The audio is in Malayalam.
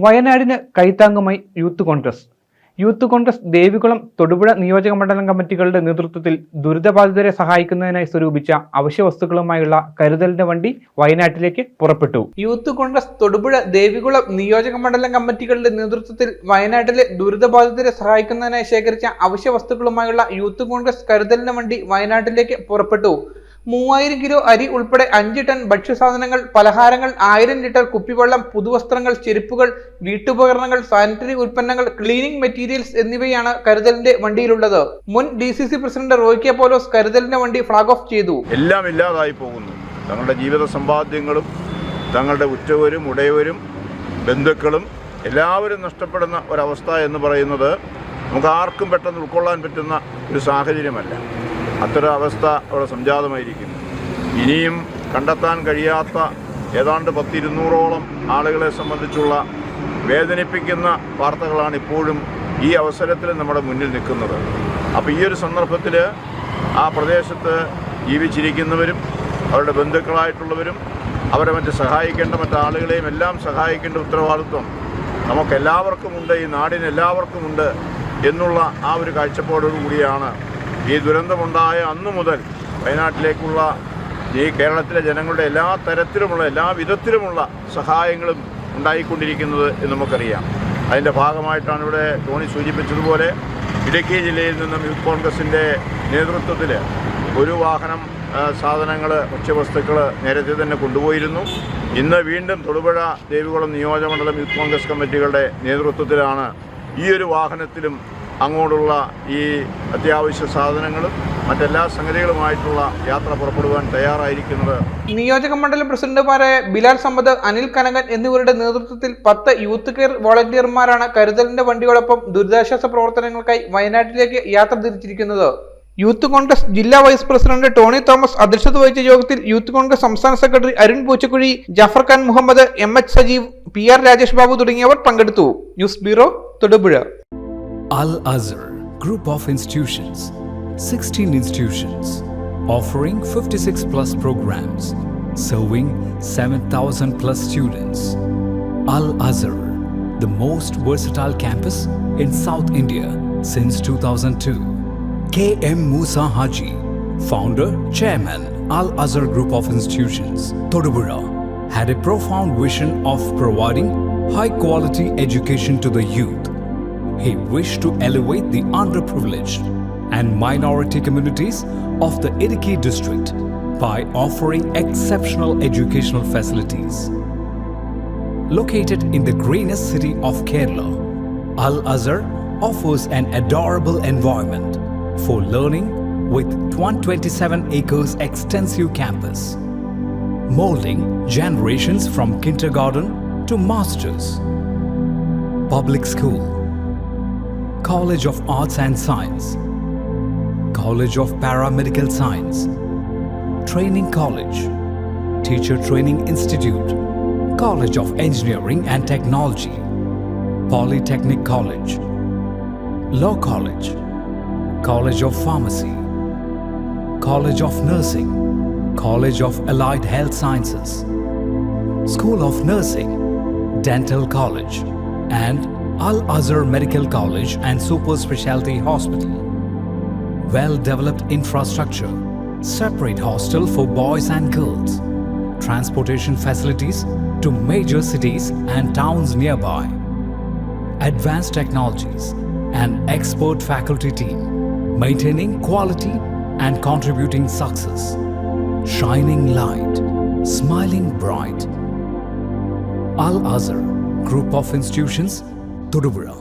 വയനാടിന് കൈത്താങ്ങുമായി യൂത്ത് കോൺഗ്രസ്. യൂത്ത് കോൺഗ്രസ് ദേവികുളം, തൊടുപുഴ നിയോജക മണ്ഡലം കമ്മിറ്റികളുടെ നേതൃത്വത്തിൽ ദുരിതബാധിതരെ സഹായിക്കുന്നതിനായി സ്വരൂപിച്ച അവശ്യവസ്തുക്കളുമായുള്ള കരുതലിന്റെ വണ്ടി വയനാട്ടിലേക്ക് പുറപ്പെട്ടു. യൂത്ത് കോൺഗ്രസ് തൊടുപുഴ, ദേവികുളം നിയോജക മണ്ഡലം കമ്മിറ്റികളുടെ നേതൃത്വത്തിൽ വയനാട്ടിലെ ദുരിതബാധിതരെ സഹായിക്കുന്നതിനായി ശേഖരിച്ച അവശ്യവസ്തുക്കളുമായുള്ള യൂത്ത് കോൺഗ്രസ് കരുതലിന്റെ വണ്ടി വയനാട്ടിലേക്ക് പുറപ്പെട്ടു. 3000 കിലോ അരി ഉൾപ്പെടെ 5 ടൺ ഭക്ഷ്യസാധനങ്ങൾ, പലഹാരങ്ങൾ, 1000 ലിറ്റർ കുപ്പിവെള്ളം, പുതുവസ്ത്രങ്ങൾ, ചെരുപ്പുകൾ, വീട്ടുപകരണങ്ങൾ, സാനിറ്ററി ഉൽപ്പന്നങ്ങൾ, ക്ലീനിംഗ് മെറ്റീരിയൽസ് എന്നിവയാണ് കരുതലിന്റെ വണ്ടിയിലുള്ളത്. മുൻ DCC president Roy K Paulose കരുതലിന്റെ വണ്ടി ഫ്ളാഗ് ഓഫ് ചെയ്തു. എല്ലാം ഇല്ലാതായി പോകുന്നു. തങ്ങളുടെ ജീവിത സമ്പാദ്യങ്ങളും തങ്ങളുടെ ഉറ്റവരും ഉടയവരും ബന്ധുക്കളും എല്ലാവരും നഷ്ടപ്പെടുന്ന ഒരവസ്ഥ എന്ന് പറയുന്നത് നമുക്ക് ആർക്കും പെട്ടെന്ന് ഉൾക്കൊള്ളാൻ പറ്റുന്ന ഒരു സാഹചര്യമല്ല. അത്തരം അവസ്ഥ അവിടെ സംജാതമായിരിക്കുന്നു. ഇനിയും കണ്ടെത്താൻ കഴിയാത്ത ഏതാണ്ട് 100-200ഓളം ആളുകളെ സംബന്ധിച്ചുള്ള വേദനിപ്പിക്കുന്ന വാർത്തകളാണ് ഇപ്പോഴും ഈ അവസരത്തിൽ നമ്മുടെ മുന്നിൽ നിൽക്കുന്നത്. അപ്പോൾ ഈ ഒരു സന്ദർഭത്തിൽ ആ പ്രദേശത്ത് ജീവിച്ചിരിക്കുന്നവരും അവരുടെ ബന്ധുക്കളായിട്ടുള്ളവരും അവരെ സഹായിക്കേണ്ട മറ്റാളുകളെയും എല്ലാം സഹായിക്കേണ്ട ഉത്തരവാദിത്വം നമുക്കെല്ലാവർക്കുമുണ്ട്, ഈ നാടിന് എല്ലാവർക്കുമുണ്ട് എന്നുള്ള ആ ഒരു കാഴ്ചപ്പാടോടുകൂടിയാണ് ഈ ദുരന്തമുണ്ടായ അന്നു മുതൽ വയനാട്ടിലേക്കുള്ള ഈ കേരളത്തിലെ ജനങ്ങളുടെ എല്ലാ തരത്തിലുമുള്ള എല്ലാ വിധത്തിലുമുള്ള സഹായങ്ങളും ഉണ്ടായിക്കൊണ്ടിരിക്കുന്നത് എന്ന് നമുക്കറിയാം. അതിൻ്റെ ഭാഗമായിട്ടാണ് ഇവിടെ ടോണി സൂചിപ്പിച്ചതുപോലെ ഇടുക്കി ജില്ലയിൽ നിന്നും യൂത്ത് കോൺഗ്രസിൻ്റെ നേതൃത്വത്തിൽ ഒരു വാഹനം സാധനങ്ങൾ, ഭക്ഷ്യവസ്തുക്കൾ നേരത്തെ തന്നെ കൊണ്ടുപോയിരുന്നു. ഇന്ന് വീണ്ടും തൊടുപുഴ, ദേവികുളം നിയോജകമണ്ഡലം യൂത്ത് കോൺഗ്രസ് കമ്മിറ്റികളുടെ നേതൃത്വത്തിലാണ് ഈ ഒരു വാഹനത്തിലും അങ്ങോട്ടുള്ള ഈ അത്യാവശ്യ സാധനങ്ങളും മറ്റെല്ലാ സംഗതികളുമായിട്ടുള്ള യാത്ര പുറപ്പെടുവാൻ തയ്യാറായിരിക്കുന്നത്. നിയോജക മണ്ഡലം പ്രസിഡന്റുമാരായ ബിലാൽ സമ്പത്ത്, അനിൽ കനകൻ എന്നിവരുടെ നേതൃത്വത്തിൽ 10 യൂത്ത് കെയർ വോളണ്ടിയർമാരാണ് കരുതലിന്റെ വണ്ടിയോടൊപ്പം ദുരിതാശ്വാസ പ്രവർത്തനങ്ങൾക്കായി വയനാട്ടിലേക്ക് യാത്ര തിരിച്ചിരിക്കുന്നത്. യൂത്ത് കോൺഗ്രസ് ജില്ലാ വൈസ് പ്രസിഡന്റ് ടോണി തോമസ് അധ്യക്ഷത വഹിച്ച യോഗത്തിൽ യൂത്ത് കോൺഗ്രസ് സംസ്ഥാന secretary Arun Poochakkuzhi, Jafar Khan Muhammad, MH Sajeev, PR Rajesh Babu തുടങ്ങിയവർ പങ്കെടുത്തു. News bureau, Thodupuzha. Al-Azhar Group of Institutions, 16 institutions, offering 56 plus programs, serving 7,000 plus students. Al-Azhar, the most versatile campus in South India since 2002. K.M. Musa Haji, founder, chairman, Al-Azhar Group of Institutions, Todupuzha, had a profound vision of providing high-quality education to the youth. He wished to elevate the underprivileged and minority communities of the Idukki district by offering exceptional educational facilities. Located in the greenest city of Kerala, Al-Azhar offers an adorable environment for learning with 127 acres extensive campus, molding generations from kindergarten to masters. Public school, College of Arts and Science, College of Paramedical Science, Training College, Teacher Training Institute, College of Engineering and Technology, Polytechnic College, Law College, College of Pharmacy, College of Nursing, College of Allied Health Sciences, School of Nursing, Dental College, and Al-Azhar Medical College and Super Specialty Hospital. Well-developed infrastructure, separate hostel for boys and girls, transportation facilities to major cities and towns nearby, advanced technologies, an expert faculty team, maintaining quality and contributing success, shining light, smiling bright. Al-Azhar Group of Institutions, Todupuzha.